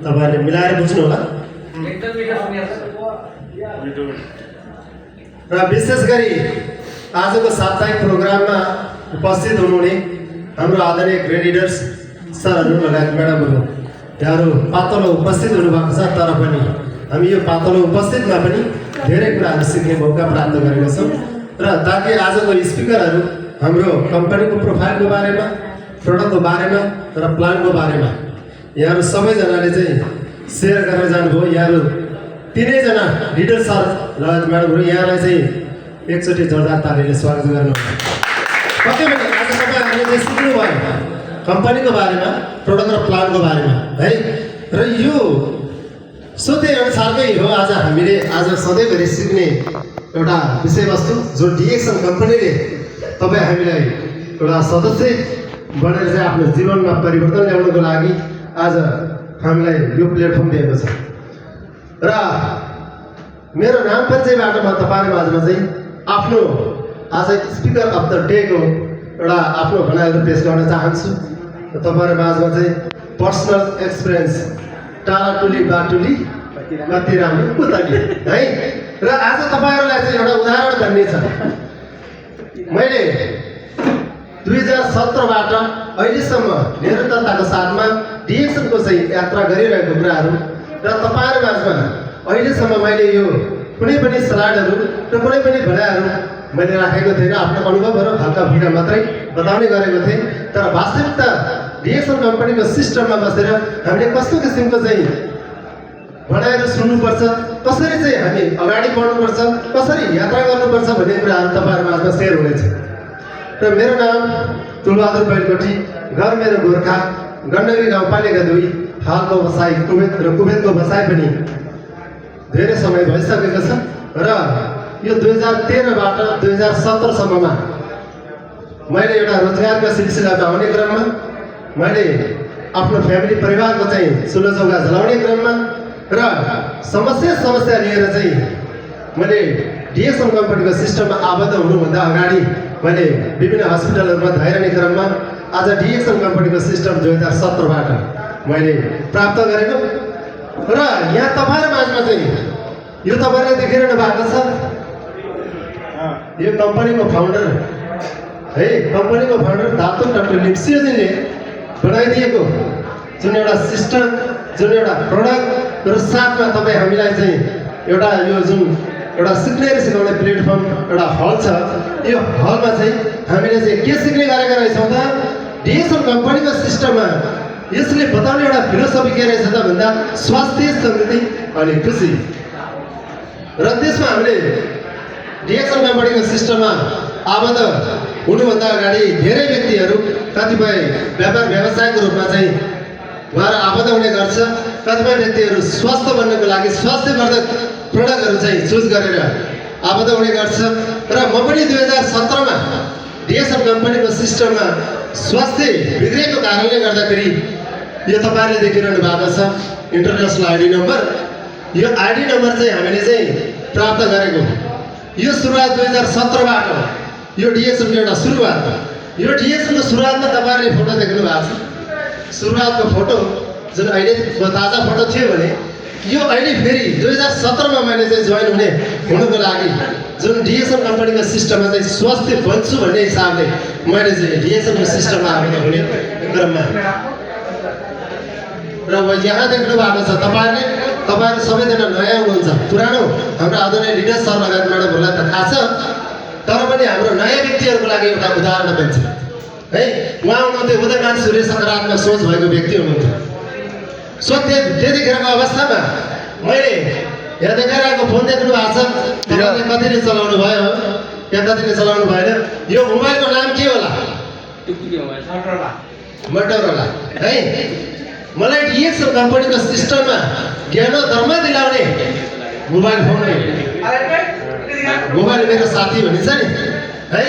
तपाईँहरूले मिलाएर बुझ्नु होला। र विशेष गरी आजको साप्ताहिक प्रोग्राममा उपस्थित हुनुहुने हाम्रो आदरणीय ग्रेड लिडर्स सरहरू लगायत म्याडमहरू यहाँहरू पातलो उपस्थित हुनुभएको छ, तर पनि हामी यो पातलो उपस्थितमा पनि धेरै कुराहरू सिक्ने मौका प्राप्त गरेका छौँ। र ताकि आजको स्पिकरहरू हाम्रो कम्पनीको प्रोफाइलको बारेमा, प्रडक्टको बारेमा र प्लानको बारेमा यहाँहरू सबैजनाले चाहिँ सेयर गरेर जानुभयो। यहाँहरू तिनैजना लिडर सर लगायत म्याडमहरू यहाँलाई चाहिँ एकचोटि जोरदार तालीले स्वागत गर्नु। पक्कै पनि आज तपाईँहरूले चाहिँ सिक्नुभयो कम्पनीको बारेमा, प्रडक्ट र प्लानको बारेमा है। र यो सोधे अनुसारकै हो आज हामीले आज सधैँभरि सिक्ने एउटा विषयवस्तु जो डिएक्सन कम्पनीले तपाईँ हामीलाई एउटा सदस्य बनेर चाहिँ आफ्नो जीवनमा परिवर्तन ल्याउनको लागि आज हामीलाई यो प्लेटफर्म दिएको छ। र मेरो नाम परिचयबाट म तपाईँहरूको माझमा चाहिँ आफ्नो आज स्पिकर अफ द डेको एउटा आफ्नो भनाइहरू पेश गर्न चाहन्छु। तपाईँहरू माझमा चाहिँ पर्सनल एक्सपिरियन्स टाढाटुली बाटुली कति राम्रो पुतली है। र आज तपाईँहरूलाई चाहिँ एउटा उदाहरण भन्ने छ। मैले 2017बाट अहिलेसम्म निरन्तरताको साथमा डिएक्सनको चाहिँ यात्रा गरिरहेको कुराहरू र तपाईँहरू माझमा अहिलेसम्म मैले यो कुनै पनि स्लाइडहरू र कुनै पनि भनाइहरू मैले राखेको थिएन। आफ्नो अनुभवहरू हल्का फुल्का मात्रै बताउने गरेको थिएँ। तर वास्तविकता डिएक्सन कम्पनीको सिस्टममा बसेर हामीले कस्तो किसिमको चाहिँ भनाइहरू सुन्नुपर्छ, कसरी चाहिँ हामी अगाडि बढ्नुपर्छ, कसरी यात्रा गर्नुपर्छ भन्ने कुराहरू तपाईँहरू माझमा सेयर हुनेछ। र मेरो नाम तुलबहादुर बैलकोटी, घर मेरो गोर्खा, गण्डकी गाउँपालिका 2, हालको बसाइ कुवेत र कुवेतको बसाइ पनि धेरै समय भइसकेको छ। र यो 2013बाट 2017सम्ममा मैले एउटा रोजगारको सिलसिलामा आउने क्रममा मैले आफ्नो फ्यामिली परिवारको चाहिँ चुलोचौका जलाउने क्रममा र समस्या लिएर चाहिँ मैले डिएक्सन कम्पनीको सिस्टममा आबद्ध हुनुभन्दा अगाडि मैले विभिन्न हस्पिटलहरूमा धाइरहने क्रममा आज डिएक्सन कम्पनीको सिस्टम 2017बाट मैले प्राप्त गरेको। र यहाँ तपाईँहरू माझमा चाहिँ यो तपाईँहरूले देखिरहनु भएको छ यो कम्पनीको फाउन्डर है, कम्पनीको फाउन्डर धातु डाक्टर लिप्सियोजीले बनाइदिएको जुन एउटा सिस्टम, जुन एउटा प्रडक्ट र साथमा तपाईँ हामीलाई चाहिँ एउटा यो जुन एउटा सिकाउने प्लेटफर्म एउटा हल छ, यो हलमा चाहिँ हामीले चाहिँ के सिक्ने गरेका रहेछौँ त डिएक्सन कम्पनीको सिस्टममा यसले बताउने एउटा फिलोसफी के रहेछ त भन्दा स्वास्थ्य, समृद्धि अनि खुसी। र त्यसमा हामीले डिएक्सन कम्पनीको सिस्टममा आबद्ध हुनुभन्दा अगाडि धेरै व्यक्तिहरू कतिपय व्यापार व्यवसायको रूपमा चाहिँ उहाँहरू आबद्ध हुने गर्छ। कतिपय व्यक्तिहरू स्वस्थ बन्नको लागि स्वास्थ्यवर्धक प्रडक्टहरू चाहिँ चुज गरेर आबद्ध हुने गर्छ। र म पनि 2017मा डिएक्सन कम्पनीको सिस्टममा स्वास्थ्य बिग्रेको कारणले गर्दाखेरि यो तपाईँहरूले देखिरहनु भएको छ इन्टरनेसनल आइडी नम्बर। यो आइडी नम्बर चाहिँ हामीले चाहिँ प्राप्त गरेको यो सुरुवात 2017बाट यो डिएक्सनको एउटा सुरुवात। यो डिएक्सनको सुरुवातमा तपाईँहरूले फोटो देख्नु भएको छ। सुरुवातको फोटो जुन अहिलेको ताजा फोटो थियो भने यो अहिले फेरि 2017मा मैले चाहिँ जोइन हुनुको लागि जुन डिएक्सन कम्पनीको सिस्टममा चाहिँ स्वास्थ्य बन्छु भन्ने हिसाबले मैले चाहिँ डिएक्सनको सिस्टममा आबद्ध हुने क्रममा र यहाँ देख्नु भएको छ तपाईँहरू सबैजना नयाँ हुनुहुन्छ। पुरानो हाम्रो आदरणीय लिडर सर लगायत म्याडमहरूलाई त थाहा छ, तर पनि हाम्रो नयाँ व्यक्तिहरूको लागि एउटा उदाहरण बन्छ है। उहाँ हुनुहुन्थ्यो उदयमान सूर्य सकारात्मक सोच भएको व्यक्ति हुनुहुन्थ्यो। सो त्यतिखेरको अवस्थामा मैले यहाँ देखाइरहेको फोन देख्नु भएको छ, तपाईँले कतिले चलाउनु भयो या कतिले चलाउनु भएन। यो मोबाइलको नाम के होला? मोटोरोला है। मलाई डिएक्सन कम्पनीको सिस्टममा ज्ञान धर्म दिलाउने मोबाइल फोन मोबाइल मेरो साथी भनिन्छ नि है।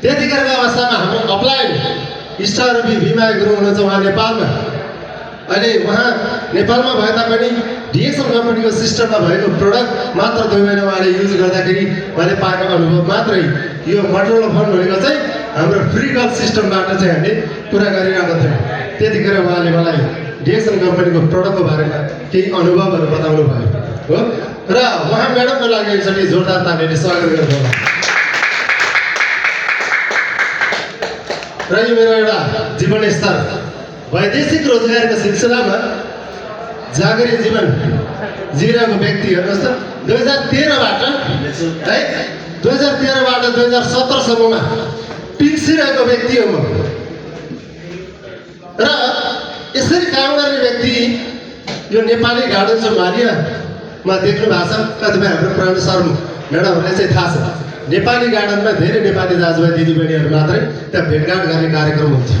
त्यतिखेरको अवस्थामा हाम्रो अप्लाइड स्टारबी भीमा गुरुङ हुनुहुन्छ उहाँ नेपालमा। अहिले उहाँ नेपालमा भए तापनि डिएक्सन कम्पनीको सिस्टममा भएको प्रडक्ट मात्र 2 महिना उहाँले युज गर्दाखेरि उहाँले पाएको अनुभव मात्रै यो मोटोरोला फोन भनेको चाहिँ हाम्रो फ्री कल सिस्टमबाट चाहिँ हामीले कुरा गरिरहेको थियौँ। त्यतिखेर उहाँले मलाई डिएक्सन कम्पनीको प्रडक्टको बारेमा केही अनुभवहरू बताउनु भयो हो र उहाँ म्याडमको लागि एकचोटि जोरदार तालीले स्वागत गर्नुहोला। र यो मेरो एउटा जीवन स्तर वैदेशिक रोजगारको सिलसिलामा जागरी जीवन जिरहेको व्यक्ति हेर्नुहोस् त 2013बाट है 2013बाट 2017सम्ममा पिल्सिरहेको व्यक्ति हो म। र यसरी काम गर्ने व्यक्ति यो नेपाली गार्डन जो मारियामा देख्नु भएको छ कतिपय हाम्रो पुरानो सर म्याडमहरूले चाहिँ थाहा छ नेपाली गार्डनमा धेरै नेपाली दाजुभाइ दिदीबहिनीहरू मात्रै त्यहाँ भेटघाट गर्ने कार्यक्रम हुन्थ्यो।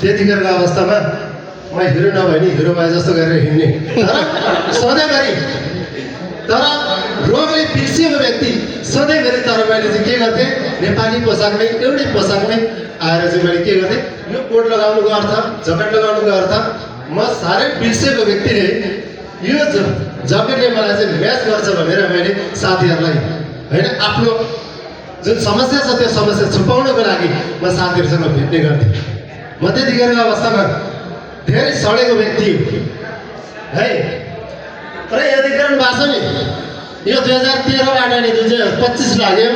त्यतिखेरको अवस्थामा म हिरो नभए नि हिरो भए जस्तो गरेर हिँड्ने सधैँभरि तर रोगले पिल्सिएको व्यक्ति सधैँभरि तर मैले चाहिँ के गर्थेँ नेपाली पोसाकमै एउटै पोसाकमै आएर चाहिँ मैले के गर्थेँ यो कोट लगाउनुको अर्थ जकेट लगाउनुको अर्थ म साह्रै पिल्सिएको व्यक्तिले यो जकेटले मलाई चाहिँ म्याच गर्छ भनेर मैले साथीहरूलाई होइन आफ्नो जुन समस्या छ त्यो समस्या छुपाउनको लागि म साथीहरूसँग भेट्ने गर्थेँ। म त्यतिखेरको अवस्थामा धेरै सडेको व्यक्ति है र यहाँ देखिरहनु भएको छ नि यो 2013बाट नि 2025 लाग्यो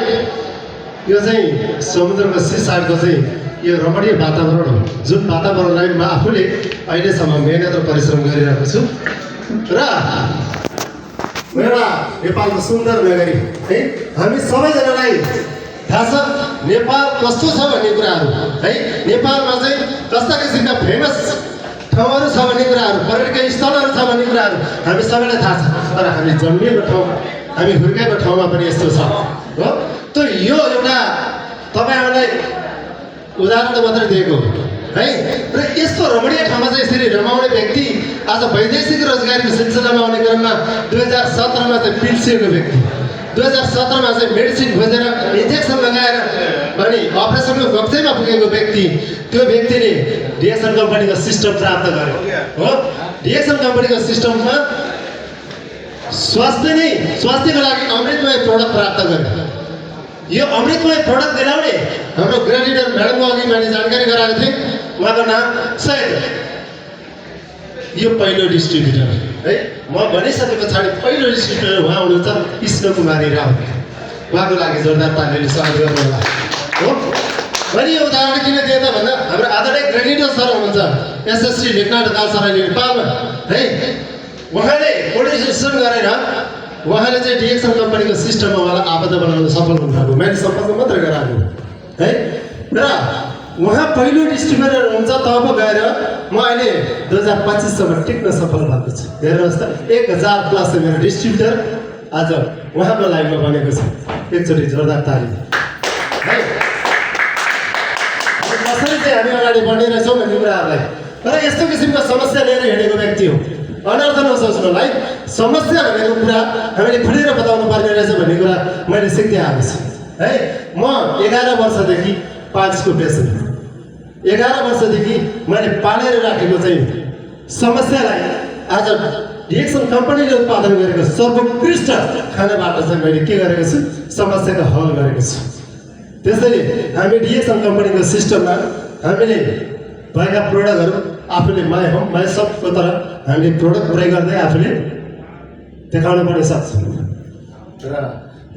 यो चाहिँ समुद्रको सिसाइडको चाहिँ यो रमणीय वातावरण हो जुन वातावरणलाई म आफूले अहिलेसम्म मेहनत र परिश्रम गरिरहेको छु र एउटा नेपालको सुन्दर नगरी है हामी सबैजनालाई थाहा छ नेपाल कस्तो छ भन्ने कुराहरू है नेपालमा चाहिँ कस्ता किसिमका फेमस ठाउँहरू छ भन्ने कुराहरू पर्यटकीय स्थलहरू छ भन्ने कुराहरू हामी सबैलाई थाहा छ। तर हामी जन्मिएको ठाउँ हामी हुर्केको ठाउँमा पनि यस्तो छ हो। त यो एउटा तपाईँहरूलाई उदाहरण त मात्रै दिएको है र यस्तो रमणीय ठाउँमा चाहिँ यसरी रमाउने व्यक्ति आज वैदेशिक रोजगारीको सिलसिलामा आउने क्रममा 2017मा चाहिँ पिल्सिएको व्यक्ति 2017मा चाहिँ मेडिसिन खोजेर इन्जेक्सन लगाएर अनि अपरेसनको कक्षैमा पुगेको व्यक्ति त्यो व्यक्तिले डिएक्सन कम्पनीको सिस्टम प्राप्त गर्यो हो। डिएक्सन कम्पनीको सिस्टममा स्वास्थ्यको लागि अमृतमय प्रोडक्ट प्राप्त गर्यो। यो अमृतमय प्रोडक्ट दिलाउने हाम्रो ग्रेड लिडर म्याडमको अघि मैले जानकारी गराएको थिएँ उहाँको नाम सैयद यो पहिलो डिस्ट्रिब्युटर है म भनिसके पछाडि पहिलो डिस्ट्रिब्युटर उहाँ हुनुहुन्छ कृष्ण कुमारी राउत उहाँको लागि जोरदार तालीले स्वागत गर्नुहोला हो। मैले यो उदाहरण किन दिएँ त भन्दा हाम्रो आदरणीय ग्रेड लिडर सर हुनुहुन्छ एसएससी लेखनाथ दाल सराइले नेपालमा है उहाँले कोर्डिनेसन गरेर उहाँले चाहिँ डिएक्सन कम्पनीको सिस्टममा उहाँलाई आबद्ध बनाउन सफल हुनुभएको मैले सम्पर्क मात्रै गराएको है र उहाँ पहिलो डिस्ट्रिब्युटर हुन्छ तब गएर म अहिले 2025सम्म टिक्न सफल भएको छु। हेर्नुहोस् त 1000 प्लस मेरो डिस्ट्रिब्युटर आज उहाँको लाइफमा बनेको छ। एकचोटि जोरदार ताली है कसरी चाहिँ हामी अगाडि बढिरहेछौँ भन्ने कुराहरूलाई तर यस्तो किसिमको समस्या लिएर हिँडेको व्यक्ति हो। अनर्थ नसोच्नुलाई समस्या भनेको कुरा हामीले खुलेर बताउनु पर्ने रहेछ भन्ने कुरा मैले सिक्दै आएको छु है। म 11 वर्षदेखि पाल्सको पेसेन्ट 11 वर्षदेखि मैले पालेर राखेको चाहिँ समस्यालाई आज डिएक्सन कम्पनीले उत्पादन गरेको सर्वोत्कृष्ट खानाबाट चाहिँ मैले के गरेको छु समस्याको हल गरेको छु। त्यसैले हामी डिएक्सन कम्पनीको सिस्टममा हामीले भएका प्रोडक्टहरू आफूले माय सबको तर हामीले प्रोडक्ट प्रयोग गर्दै आफूले देखाउन पनि सक्छौँ र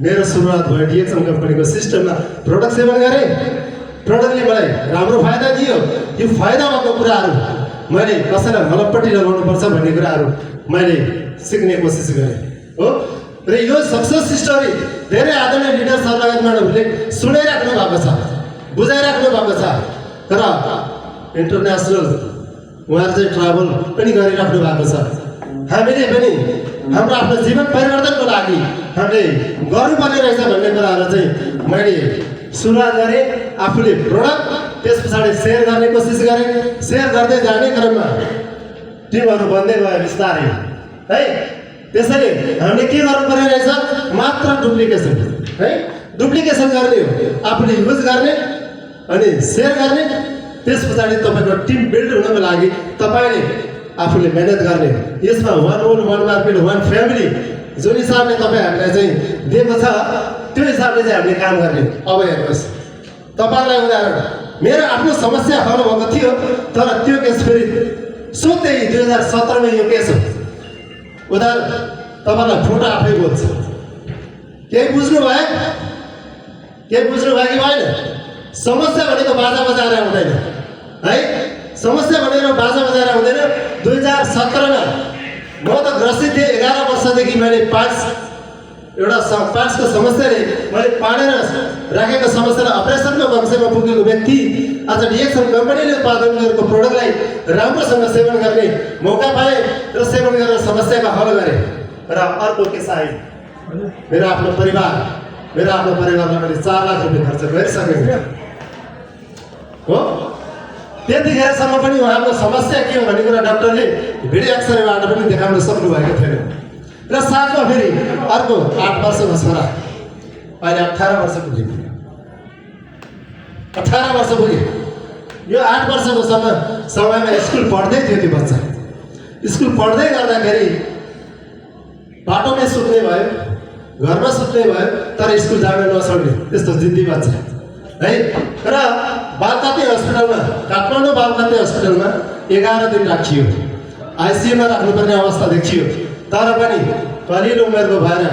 मेरो सुरुवात भयो डिएक्सन कम्पनीको सिस्टममा प्रोडक्ट सेवन गरेँ। प्रोडक्टले मलाई राम्रो फाइदा दियो। यो फाइदा भएको कुराहरू मैले कसैलाई मलमपट्टि लगाउनुपर्छ भन्ने कुराहरू मैले सिक्ने कोसिस गरेँ हो। र यो सक्सेस स्टोरी धेरै आदरणीय लिडर सर लगायत म्याडमहरूले सुनाइराख्नु भएको छ बुझाइराख्नु भएको छ र इन्टरनेसनल उहाँहरू चाहिँ ट्राभल पनि गरिराख्नु भएको छ। हामीले पनि हाम्रो आफ्नो जीवन परिवर्तनको लागि हामीले गर्नुपर्ने रहेछ भन्ने कुराहरू चाहिँ मैले सुरुवात गरेँ। आफूले प्रोडक्ट त्यस पछाडि सेयर गर्ने कोसिस गरेँ। सेयर गर्दै जाने क्रममा टिमहरू बन्दै गयो बिस्तारै है। त्यसैले हामीले के गर्नुपर्ने रहेछ मात्र डुप्लिकेसन है डुप्लिकेसन गर्ने हो आफूले युज गर्ने अनि सेयर गर्ने। त्यस पछाडि तपाईँको टिम बिल्ड हुनको लागि तपाईँले आफूले मेहनत गर्ने। यसमा one own one market one family जुन हिसाबले तपाईँ हामीलाई चाहिँ दिएको छ त्यो हिसाबले चाहिँ हामीले काम गर्ने। अब हेर्नुहोस् तपाईँलाई उदाहरण मेरो आफ्नो समस्या हल भएको थियो तर त्यो केस फेरि सोध्दै 2017 मा यो केस हो उता तपाईलाई फोटो आफै बोल्छ केही बुझ्नु भयो कि भएन समस्या भनेको बाजा बजाएर आउँदैन है समस्या भनेको बाजा बजाएर आउँदैन 2017 मा म त ग्रसित थिएँ 11 वर्षदेखि मैले पाँचको समस्याले मैले पाडेर राखेको समस्यालाई अपरेसनको वंशमा पुगेको व्यक्ति आज डिएक्सन कम्पनीले उत्पादन गरेको प्रोडक्टलाई राम्रोसँग सेवन गर्ने मौका पाए र सेवन गरेर समस्याको हल गरे र अर्को केस आयो मेरो आफ्नो परिवारमा मैले 4 लाख रुपियाँ खर्च गरिसकेको हो त्यतिखेरसम्म पनि उहाँको समस्या के हो भन्ने कुरा डाक्टरले भिडियो एक्सरेबाट पनि देखाउन सक्नु भएको थिएन र साथमा फेरि अर्को 8 वर्षको छोरा अहिले 18 वर्ष पुग्यो 18 वर्ष पुग्यो यो 8 वर्षको समयमा स्कुल पढ्दै थियो त्यो बच्चा स्कुल पढ्दै गर्दाखेरि बाटोमै सुत्ने भयो घरमा सुत्ने भयो तर स्कुल जान नसक्ने त्यस्तो जिद्दी बच्चा है र बालकाती हस्पिटलमा काठमाडौँ बालकाती हस्पिटलमा 11 दिन राखियो आइसियुमा राख्नुपर्ने अवस्था देखियो तर पनि कलिलो उमेरको भएर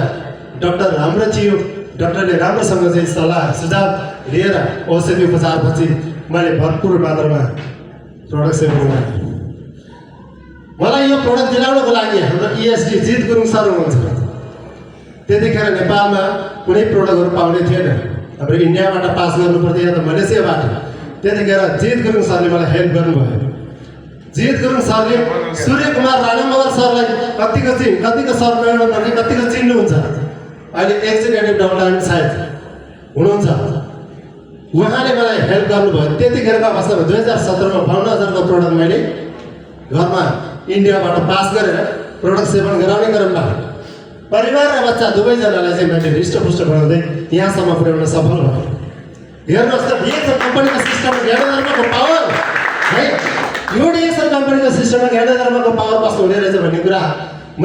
डाक्टर राम्रो थियो डाक्टरले राम्रोसँग चाहिँ सल्लाह सुझाव लिएर औषधि उपचारपछि मैले भरपुर मात्रामा प्रोडक्ट सेवन गरेँ मलाई यो प्रोडक्ट दिलाउनको लागि हाम्रो इएसडी जित गुरुङ सर हुनुहुन्छ त्यतिखेर नेपालमा कुनै प्रोडक्टहरू पाउने थिएन हाम्रो इन्डियाबाट पास गर्नु पर्थ्यो या त मलेसियाबाट त्यतिखेर जित गुरुङ सरले मलाई हेल्प गर्नुभयो जित गुरुङ सरले सूर्य कुमार राणा मगर सरलाई कतिको सर भन्ने कतिको चिन्नुहुन्छ अहिले एक्जिक्युटिभ डेभलपमेन्ट सायद हुनुहुन्छ उहाँले मलाई हेल्प गर्नुभयो त्यतिखेरको अवस्थामा 2017 मा 52,000 को प्रोडक्ट मैले घरमा इन्डियाबाट पास गरेर प्रोडक्ट सेवन गराउने क्रममा परिवार र बच्चा दुवैजनालाई चाहिँ मैले हृष्टपुष्ट बनाउँदै यहाँसम्म पुर्याउन सफल भयो हेर्नुहोस् त डिएक्सन कम्पनीको सिस्टममा ज्ञानधर्मको पावर है यो डिएक्सन कम्पनीको सिस्टममा ज्ञानधर्मको पावर कस्तो हुने रहेछ भन्ने कुरा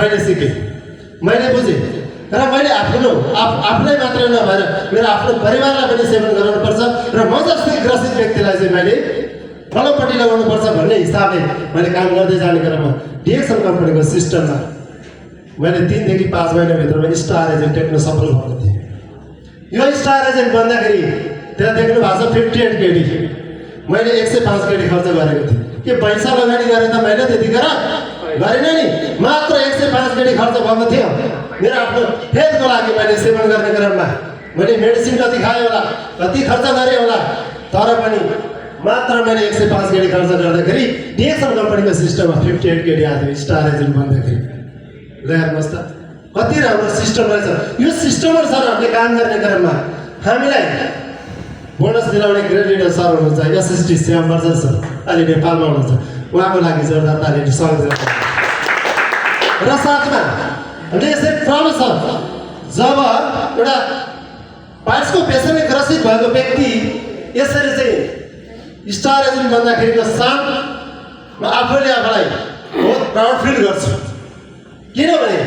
मैले सिकेँ मैले बुझेँ र मैले आफ्नै मात्रै नभएर मेरो आफ्नो परिवारलाई पनि सेवन गराउनुपर्छ र म जस्तै ग्रसित व्यक्तिलाई चाहिँ मैले फलोपट्टि लगाउनुपर्छ भन्ने हिसाबले मैले काम गर्दै जाने क्रममा डिएक्सन कम्पनीको सिस्टममा मैले 3 देखि 5 महिनाभित्रमा स्टार एजेन्ट टेक्न सफल भएको थिएँ यो स्टार एजेन्ट बन्दाखेरि त्यहाँ देख्नु भएको छ 58 केडी मैले 105 केडी खर्च गरेको थिएँ के पैसा लगानी गरेँ त मैले त्यतिखेर गरेन नि मात्र 105 केडी खर्च भएको थियो मेरो आफ्नो हेल्थको लागि मैले सेवन गर्ने क्रममा मैले मेडिसिन कति खाएँ होला कति खर्च गरेँ होला तर पनि मात्र मैले 105 केडी खर्च गर्दाखेरि डिएक्सन कम्पनीको सिस्टममा 58 केडी आयो स्टार एजेन्ट बन्दाखेरि ल हेर्नुहोस् त कति राम्रो सिस्टम रहेछ यो सिस्टममा सर हामीले काम गर्ने क्रममा हामीलाई बोनस दिलाउने ग्रेड लिडर सर हुनुहुन्छ एसएसटी श्याम बर्जर सर अहिले नेपालमा हुनुहुन्छ उहाँको लागि जोरदार तालीले स्वागत गर्छु र साथमा हामीले यसरी प्रब्लम छ जब एउटा पार्ट्सको पेसेन्टले ग्रसित भएको व्यक्ति यसरी चाहिँ स्टार एजेन्ट बन्दाखेरिको साथ म आफैले आफूलाई बहुत प्राउड फिल गर्छु किनभने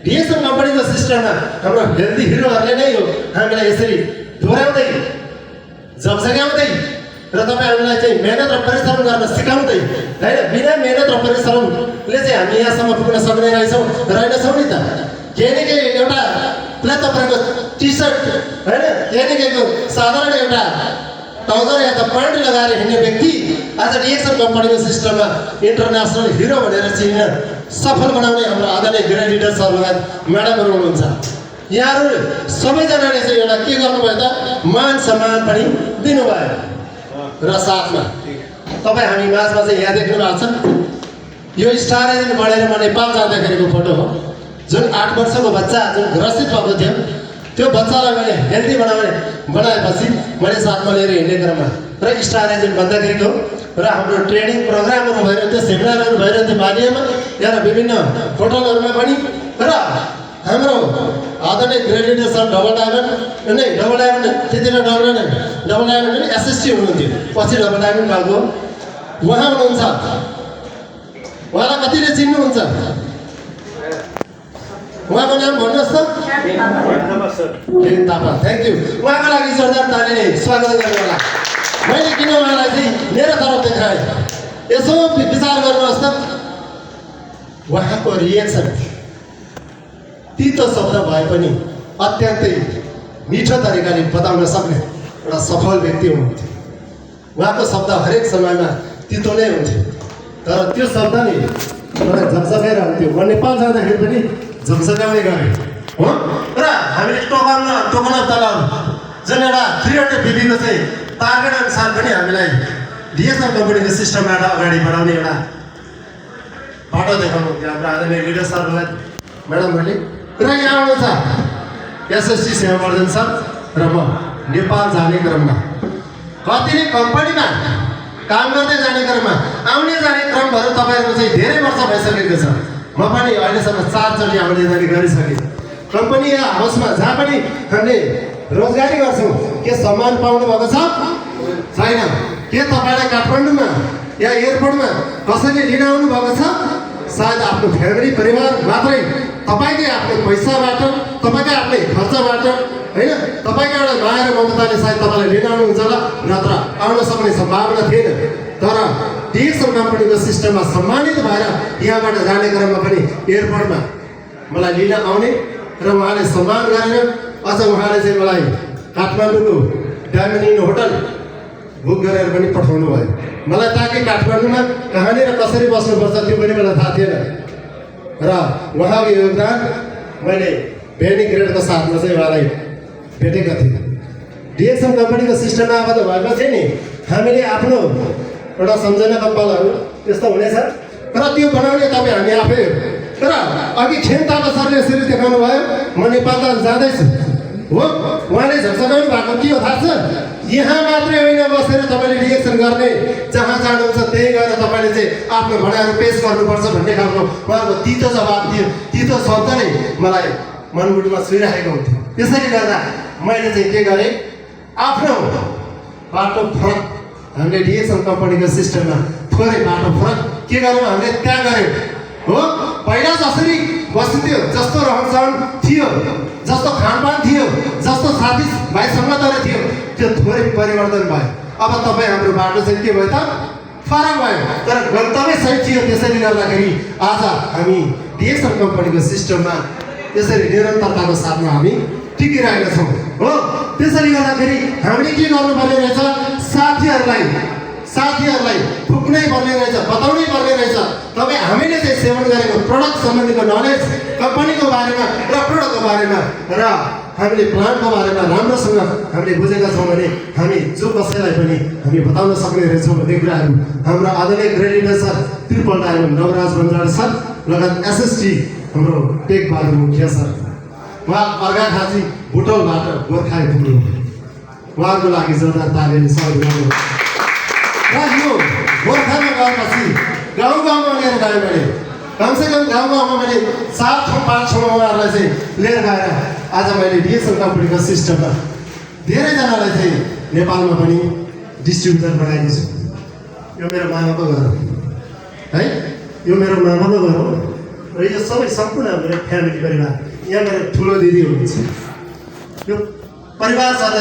डिएक्सन कम्पनीको सिस्टममा हाम्रो हेल्दी हिरोहरूले नै हो हामीलाई यसरी दोहोऱ्याउँदै जग्याउँदै र तपाईँहरूलाई चाहिँ मेहनत र परिश्रम गर्न सिकाउँदै होइन बिना मेहनत र परिश्रमले चाहिँ हामी यहाँसम्म पुग्न सक्ने रहेछौँ रहेनछौँ नि त केही न केही एउटा प्ले तपाईँको टी सर्ट होइन केही न केहीको साधारण एउटा ट्राउजर या त प्यान्ट लगाएर हिँड्ने व्यक्ति आज डिएक्सन कम्पनीको सिस्टममा इन्टरनेसनल हिरो भनेर चिन्न सफल बनाउने हाम्रो आदरणीय ग्रेड लिडर सर लगायत म्याडमहरू हुनुहुन्छ यहाँहरू सबैजनाले चाहिँ एउटा के गर्नुभयो त मान सम्मान पनि दिनुभयो र साथमा तपाईँ हामी माझमा चाहिँ यहाँ देख्नु भएको छ यो स्टार एजेन्ट बढेर म नेपाल जाँदाखेरिको फोटो हो जुन 8 वर्षको बच्चा जुन ग्रसित भएको थियो त्यो बच्चालाई मैले हेल्दी बनाएपछि मैले साथमा लिएर हिँड्ने क्रममा र स्टार एजेन्ट बन्दाखेरिको र हाम्रो ट्रेनिङ प्रोग्रामहरू भइरहन्थ्यो सेमिनारहरू भइरहन्थ्यो बालियामा यहाँ विभिन्न होटलहरूमा पनि र हाम्रो आदरणीय grade leader sir double diamond त्यतिखेर डबल डायमन्ड एसएसटी हुनुहुन्थ्यो पछि डबल डायमन्ड भएको उहाँ हुनुहुन्छ उहाँलाई कतिले चिन्नुहुन्छ उहाँको नाम भन्नुहोस् त केन थापा थ्याङ्क यू उहाँको लागि जोरदार तालीले स्वागत गर्नु होला मैले किन उहाँलाई चाहिँ मेरो तर्फ देखाएँ यसो विचार गर्नुहोस् त उहाँको रिएक्सन तितो शब्द भए पनि अत्यन्तै मिठो तरिकाले बताउन सक्ने एउटा सफल व्यक्ति हुनुहुन्थ्यो। उहाँको शब्द हरेक समयमा तितो नै हुन्थ्यो, तर त्यो शब्द नि मलाई झकझकाइरहन्थ्यो। म नेपाल जाँदाखेरि पनि झकझकाउने गरेँ हो। र हामीले टोकन अफ तल जुन एउटा 300 बिबीको चाहिँ टार्गेट अनुसार पनि हामीलाई डिएसएल कम्पनीको सिस्टमबाट अगाडि बढाउने एउटा बाटो देखाउनु थियो हाम्रो आदरणीय लिडर सरलाई म्याडमहरूले। र यहाँ आउनु छ एसएसटी सेवावर्धन सर र म नेपाल जाने क्रममा कतिले कम्पनीमा काम गर्दै जाने क्रममा आउने जाने क्रमहरू तपाईँहरूको चाहिँ धेरै वर्ष भइसकेको छ। म पनि अहिलेसम्म 4 चोटि आउने जाने गरिसकेँ। कम्पनी या हाउसमा जहाँ पनि हामीले रोजगारी गर्छौँ के सम्मान पाउनु भएको छ छैन? के तपाईँलाई काठमाडौँमा या एयरपोर्टमा कसैले लिन आउनु भएको छ? सायद आफ्नो फ्यामिली परिवार मात्रै तपाईँकै आफ्नो पैसाबाट तपाईँकै आफ्नै खर्चबाट होइन तपाईँको एउटा माया र ममताले सायद तपाईँलाई लिन आउनुहुन्छ होला, नत्र आउन सक्ने सम्भावना थिएन। तर डिएक्सन कम्पनीको सिस्टममा सम्मानित भएर यहाँबाट जाने क्रममा पनि एयरपोर्टमा मलाई लिन आउने र उहाँले सम्मान गरेर अझ उहाँले चाहिँ मलाई काठमाडौँको डायमन्ड इन होटल बुक गरेर पनि पठाउनु भयो। मलाई ताकि काठमाडौँमा कहाँनिर कसरी बस्नुपर्छ त्यो पनि मलाई थाहा थिएन र उहाँको योगदान मैले भेनी ग्रेडको साथमा चाहिँ उहाँलाई भेटेका थिएँ। डिएक्सन कम्पनीको सिस्टममा आबद्ध भएपछि नि हामीले आफ्नो एउटा सम्झना कम्पलहरू त्यस्तो हुनेछ र त्यो बनाउने तपाईँ हामी आफै हो। तर अघि खेम तापा सरले यसरी देखाउनु भयो म नेपाल जाँदैछु हो। उहाँले झकझकाउनु भएको के हो थाहा छ? यहाँ मात्रै होइन बसेर तपाईँले रिएक्सन गर्ने जहाँ जानुहुन्छ त्यही गएर तपाईँले चाहिँ आफ्नो भनाइहरू पेस गर्नुपर्छ भन्ने खालको उहाँको तितो जवाब दियो। तितो शब्द नै मलाई मनमुटुमा छुइराखेको हुन्थ्यो। त्यसैले गर्दा मैले चाहिँ के गरेँ, आफ्नो बाटो फरक हामीले डिएक्सन कम्पनीको सिस्टममा थोरै बाटो फरक के गर्यौँ हामीले त्यहाँ गऱ्यौँ हो। पहिला जसरी बसिन्थ्यो, जस्तो रहनसहन थियो, जस्तो खानपान थियो, जस्तो साथी भाइसँगहरू थियो, त्यो थोरै परिवर्तन भयो। अब तपाईँ हाम्रो बाटो चाहिँ के भयो त? फरक भयो, तर गन्तव्य सही थियो। त्यसैले गर्दाखेरि आज हामी डिएक्सन कम्पनीको सिस्टममा त्यसरी निरन्तरताको साथमा हामी टिकिरहेका छौँ हो। त्यसैले गर्दाखेरि हामीले के गर्नुपर्ने रहेछ? साथीहरूलाई फुक्नै पर्ने रहेछ, बताउनै पर्ने रहेछ। तपाईँ हामीले चाहिँ सेवन गरेको प्रडक्ट सम्बन्धीको नलेज, कम्पनीको बारेमा र प्रडक्टको बारेमा र हामीले प्लान्टको बारेमा राम्रोसँग हामीले बुझेका छौँ भने हामी जो कसैलाई पनि हामी बताउन सक्ने रहेछौँ भन्ने कुराहरू हाम्रो आदरणीय grade leader sir triple diamond Navaraj Banjara sir लगायत एसएसटी हाम्रो टेक बहादुर मुखिया सर, उहाँ अर्घाखाँची बुटोलबाट गोर्खा पुग्नु, उहाँको लागि जोरदार तालीले सहयोग गर्नु। र यो गोर्खामा गएपछि गाउँ लिएर गएँ मैले। कमसेकम गाउँमा मैले 7 ठाउँ 5 ठाउँमा उहाँहरूलाई चाहिँ लिएर गएर आज मैले डिएक्सन कम्पनीको सिस्टममा धेरैजनालाई चाहिँ नेपालमा पनि डिस्ट्रिब्युटर बनाएको छु। यो मेरो मामाको घर हो है, यो मेरो मामाको घर हो र यो सबै सम्पूर्ण मेरो फ्यामिली परिवार। यहाँ मेरो ठुलो दिदी हुनुहुन्छ, यो परिवार सदस्य